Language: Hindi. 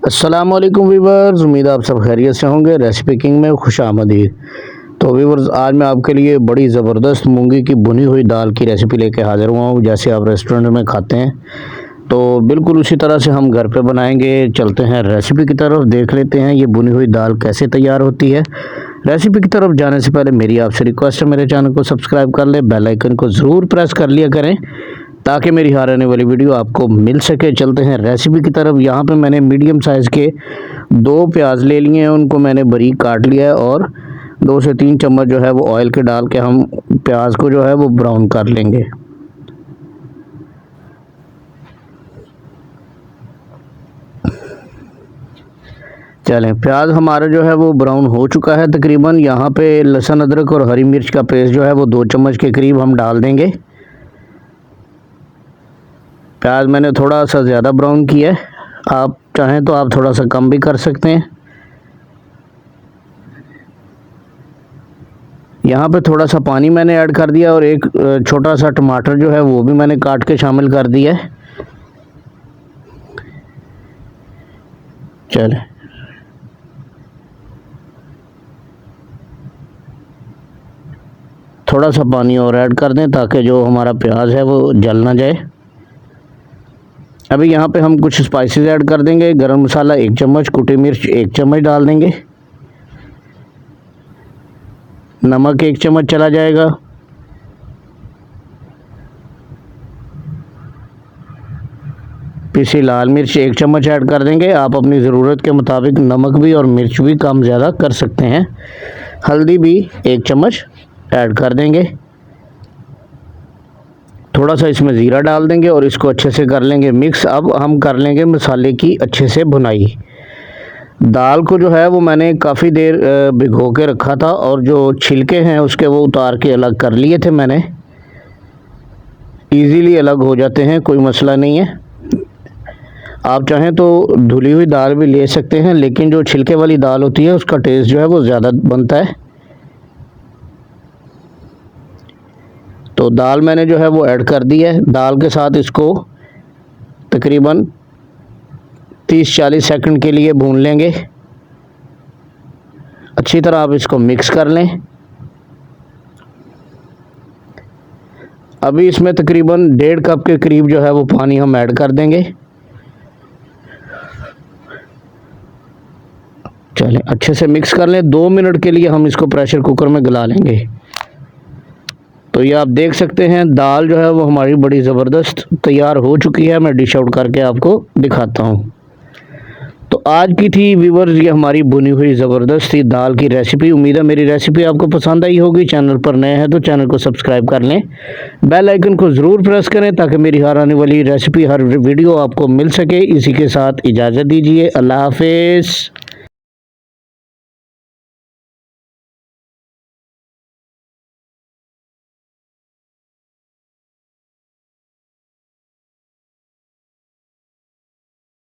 अस्सलामुअलैकुम वीवर्स, उम्मीद आप सब खैरियत से होंगे। रेसिपी किंग में खुशामदीद। तो वीवर्स, आज मैं आपके लिए बड़ी ज़बरदस्त मूंगी की भुनी हुई दाल की रेसिपी लेके हाज़िर हुआ हूँ। जैसे आप रेस्टोरेंट में खाते हैं तो बिल्कुल उसी तरह से हम घर पे बनाएंगे। चलते हैं रेसिपी की तरफ, देख लेते हैं ये भुनी हुई दाल कैसे तैयार होती है। रेसिपी की तरफ जाने से पहले मेरी आपसे रिक्वेस्ट है, मेरे चैनल को सब्सक्राइब कर ले, बेल आइकन को ज़रूर प्रेस कर लिया करें ताकि मेरी हर आने वाली वीडियो आपको मिल सके। चलते हैं रेसिपी की तरफ। यहाँ पे मैंने मीडियम साइज़ के 2 प्याज ले लिए हैं, उनको मैंने बारीक काट लिया है और 2 से 3 चम्मच जो है वो ऑयल के डाल के हम प्याज को जो है वो ब्राउन कर लेंगे। चलें, प्याज हमारा जो है वो ब्राउन हो चुका है तकरीबन। यहाँ पे लहसुन अदरक और हरी मिर्च का पेस्ट जो है वो 2 चम्मच के करीब हम डाल देंगे। प्याज मैंने थोड़ा सा ज़्यादा ब्राउन किया है, आप चाहें तो आप थोड़ा सा कम भी कर सकते हैं। यहाँ पे थोड़ा सा पानी मैंने ऐड कर दिया और एक छोटा सा टमाटर जो है वो भी मैंने काट के शामिल कर दिया है। चले, थोड़ा सा पानी और ऐड कर दें ताकि जो हमारा प्याज है वो जल ना जाए। अभी यहाँ पे हम कुछ स्पाइसेस ऐड कर देंगे। गरम मसाला 1 चम्मच, कुटी मिर्च 1 चम्मच डाल देंगे, नमक 1 चम्मच चला जाएगा, पिसी लाल मिर्च 1 चम्मच ऐड कर देंगे। आप अपनी ज़रूरत के मुताबिक नमक भी और मिर्च भी कम ज़्यादा कर सकते हैं। हल्दी भी 1 चम्मच ऐड कर देंगे। थोड़ा सा इसमें ज़ीरा डाल देंगे और इसको अच्छे से कर लेंगे मिक्स। अब हम कर लेंगे मसाले की अच्छे से भुनाई। दाल को जो है वो मैंने काफ़ी देर भिगो के रखा था और जो छिलके हैं उसके वो उतार के अलग कर लिए थे मैंने। इजीली अलग हो जाते हैं, कोई मसला नहीं है। आप चाहें तो धुली हुई दाल भी ले सकते हैं, लेकिन जो छिलके वाली दाल होती है उसका टेस्ट जो है वो ज़्यादा बनता है। तो दाल मैंने जो है वो ऐड कर दी है। दाल के साथ इसको तकरीबन 30-40 सेकंड के लिए भून लेंगे। अच्छी तरह आप इसको मिक्स कर लें। अभी इसमें तकरीबन 1.5 कप के करीब जो है वो पानी हम ऐड कर देंगे। चलें, अच्छे से मिक्स कर लें। 2 मिनट के लिए हम इसको प्रेशर कुकर में गला लेंगे। तो ये आप देख सकते हैं दाल जो है वो हमारी बड़ी ज़बरदस्त तैयार हो चुकी है। मैं डिश आउट करके आपको दिखाता हूँ। तो आज की थी व्यूअर्स ये हमारी भुनी हुई ज़बरदस्त ही दाल की रेसिपी। उम्मीद है मेरी रेसिपी आपको पसंद आई होगी। चैनल पर नए हैं तो चैनल को सब्सक्राइब कर लें, बेल आइकन को ज़रूर प्रेस करें ताकि मेरी हर आने वाली रेसिपी, हर वीडियो आपको मिल सके। इसी के साथ इजाज़त दीजिए। अल्लाह हाफिज़।